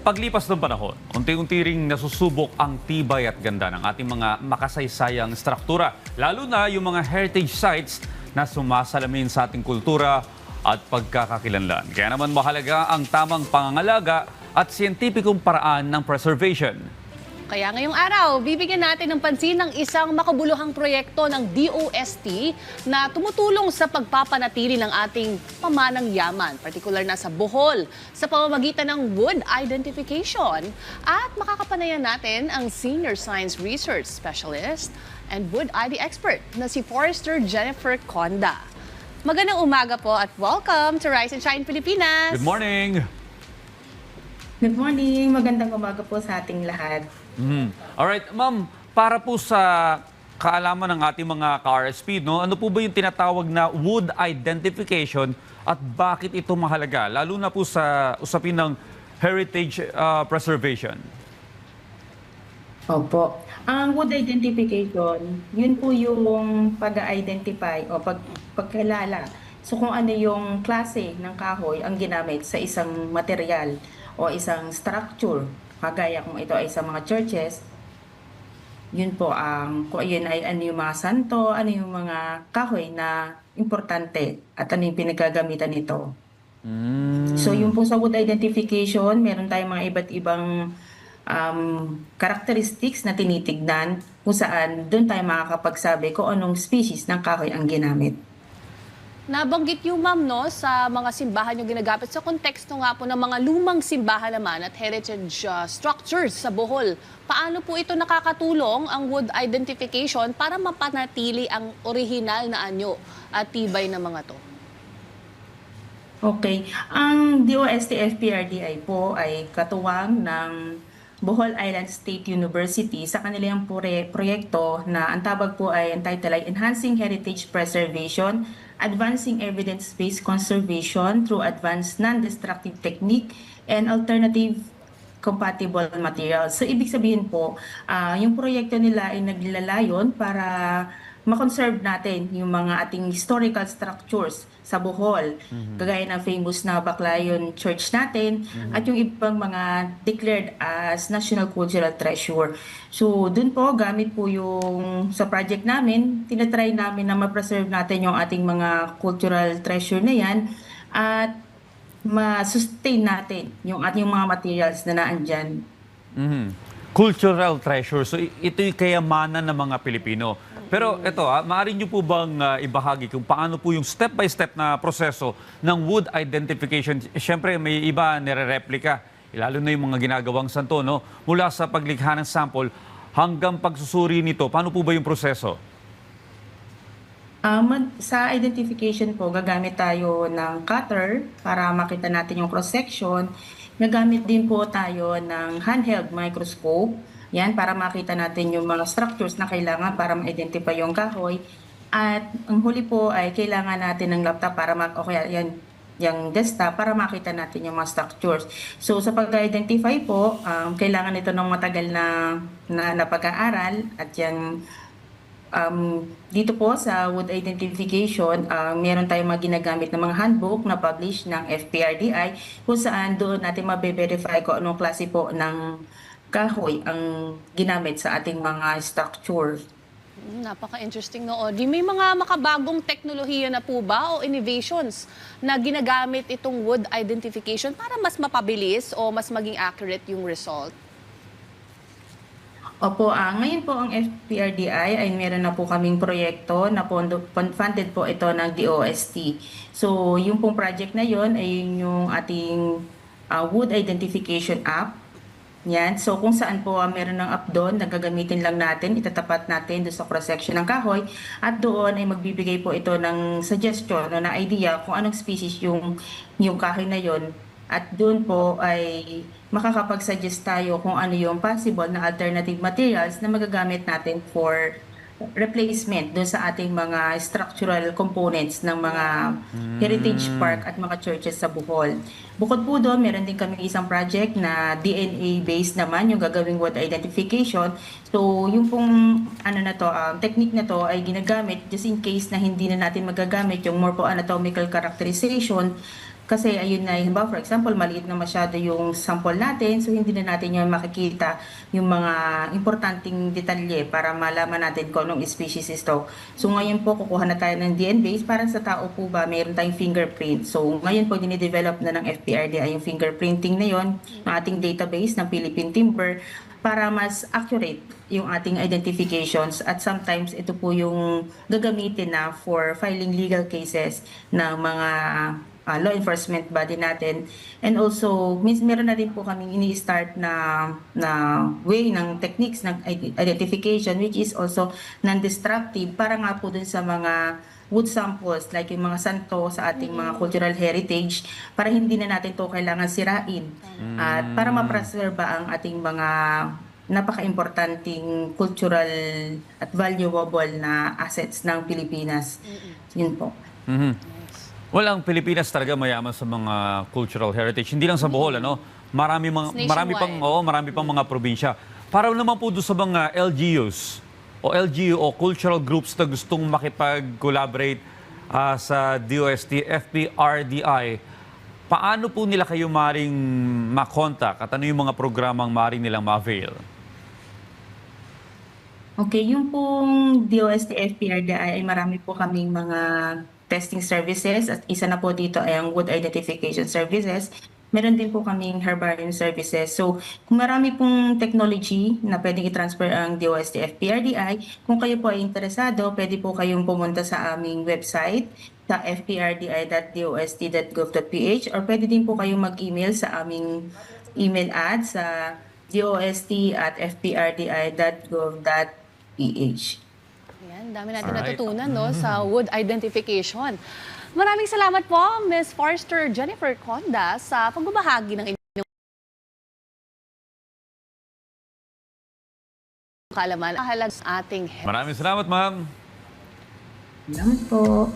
paglipas ng panahon, unti-unti ring nasusubok ang tibay at ganda ng ating mga makasaysayang struktura, lalo na yung mga heritage sites na sumasalamin sa ating kultura at pagkakakilanlan. Kaya naman mahalaga ang tamang pangangalaga at siyentipikong paraan ng preservation. Kaya ngayong araw, bibigyan natin ng pansin ng isang makabuluhang proyekto ng DOST na tumutulong sa pagpapanatili ng ating pamanang yaman, partikular na sa Bohol, sa pamamagitan ng wood identification. At makakapanayan natin ang Senior Science Research Specialist and Wood ID Expert na si Forester Jennifer Conda. Magandang umaga po at welcome to Rise and Shine Pilipinas! Good morning! Good morning! Magandang umaga po sa ating lahat. Alright, ma'am, para po sa kaalaman ng ating mga ka-RSP, no, ano po ba yung tinatawag na wood identification at bakit ito mahalaga, lalo na po sa usapin ng heritage preservation? Opo. Ang wood identification, yun po yung pag-identify o pagkilala. So kung ano yung klase ng kahoy ang ginamit sa isang material o isang structure, kagaya kung ito ay sa mga churches, yun po kung yun ay ano yung mga santo, ano yung mga kahoy na importante at ano yung pinagagamitan nito. So yung po sa wood identification, meron tayong mga iba't ibang characteristics na tinitignan kung saan doon tayo makakapagsabi kung anong species ng kahoy ang ginamit. Nabanggit yung ma'am no, sa mga simbahan yung ginagamit sa konteksto nga po ng mga lumang simbahan naman at heritage structures sa Bohol. Paano po ito nakakatulong ang wood identification para mapanatili ang orihinal na anyo at tibay ng mga to? Okay. Ang DOST FPRDI po ay katuwang ng Bohol Island State University sa kanilang proyekto na ang tawag po ay ang title ay Enhancing Heritage Preservation, Advancing Evidence-Based Conservation through Advanced Non-Destructive Technique and Alternative Compatible Materials. So ibig sabihin po, yung proyekto nila ay naglalayon para makonserve natin yung mga ating historical structures sa Bohol, kagaya ng famous na Baclayon Church natin, at yung ibang mga declared as National Cultural Treasure. So dun po, gamit po yung sa project namin, tinatry namin na ma-preserve natin yung ating mga cultural treasure na yan at ma-sustain natin yung ating mga materials na naandyan. Cultural treasure. So ito yung kayamanan ng mga Pilipino. Pero ito, maaari nyo po bang ibahagi kung paano po yung step-by-step na proseso ng wood identification? Siyempre, may iba nire-replika, lalo na yung mga ginagawang santo, no? Mula sa paglikha ng sample hanggang pagsusuri nito, paano po ba yung proseso? Sa identification po, gagamit tayo ng cutter para makita natin yung cross-section. Nagamit din po tayo ng handheld microscope. Yan, para makita natin yung mga structures na kailangan para ma-identify yung kahoy. At ang huli po ay kailangan natin ng laptop para o kaya yan, yung desktop para makita natin yung mga structures. So sa pag-identify po, kailangan ito ng matagal na pag-aaral at yan. Dito po sa wood identification, meron tayong mga ginagamit na mga handbook na published ng FPRDI kung saan doon natin mabe-verify kung anong klase po ng kahoy ang ginamit sa ating mga structure. Napaka-interesting no. Di may mga makabagong teknolohiya na po ba o innovations na ginagamit itong wood identification para mas mapabilis o mas maging accurate yung result? Opo, ngayon po ang FPRDI ay meron na po kaming proyekto na funded po ito ng DOST. So yung pong project na yon ay yung ating wood identification app. Yan. So kung saan po meron ng app doon, nagagamitin lang natin, itatapat natin doon sa cross-section ng kahoy at doon ay magbibigay po ito ng suggestion o ng idea kung anong species yung kahoy na yon. At doon po ay makakapag-suggest tayo kung ano yung possible na alternative materials na magagamit natin for replacement doon sa ating mga structural components ng mga heritage park at mga churches sa Bohol. Bukod po doon, meron din kami isang project na DNA-based naman yung gagawing wood identification. So yung pong technique na to ay ginagamit just in case na hindi na natin magagamit yung more po anatomical characterization Kasi ayun na, halimbawa for example, maliit na masyado yung sample natin, so hindi na natin yung makikita yung mga importanteng detalye para malaman natin kung anong species ito. So ngayon po, kukuha na tayo ng DNA base. Parang sa tao po ba, mayroon tayong fingerprint. So ngayon po, dinidevelop na ng FPRDI yung fingerprinting na yon, ng ating database ng Philippine Timber, para mas accurate yung ating identifications, at sometimes ito po yung gagamitin na for filing legal cases ng mga law enforcement body natin. And also, meron na rin po kaming ini-start na way ng techniques ng identification, which is also non-destructive, para nga po dun sa mga wood samples, like yung mga santo sa ating mga cultural heritage, para hindi na natin to kailangan sirain, at para ma-preserve ang ating mga napaka-importanting cultural at valuable na assets ng Pilipinas. Yun po. Well, ang Pilipinas talaga mayaman sa mga cultural heritage. Hindi lang sa Bohol, ano? Marami It's marami pang mga probinsya. Para naman po doon sa mga LGUs o LGU o cultural groups na gustong makipag-collaborate sa DOST, FPRDI, paano po nila kayo maring makontak at ano yung mga programang maring nilang ma-avail? Okay, yung pong DOST FPRDI ay marami po kaming mga testing services, at isa na po dito ay ang wood identification services. Meron din po kaming herbarium services. So, kung marami pong technology na pwedeng i-transfer ang DOST FPRDI, kung kayo po ay interesado, pwede po kayong pumunta sa aming website sa fprdi.dost.gov.ph, or pwede din po kayong mag-email sa aming email ad sa dost@fprdi.gov.ph. Ayan, dami natin Alright. natutunan no, sa wood identification. Maraming salamat po, Ms. Forester Jennifer Conda, sa pagbabahagi ng inyong kaalaman. Mahalaga sa ating Maraming salamat, ma'am. Salamat po.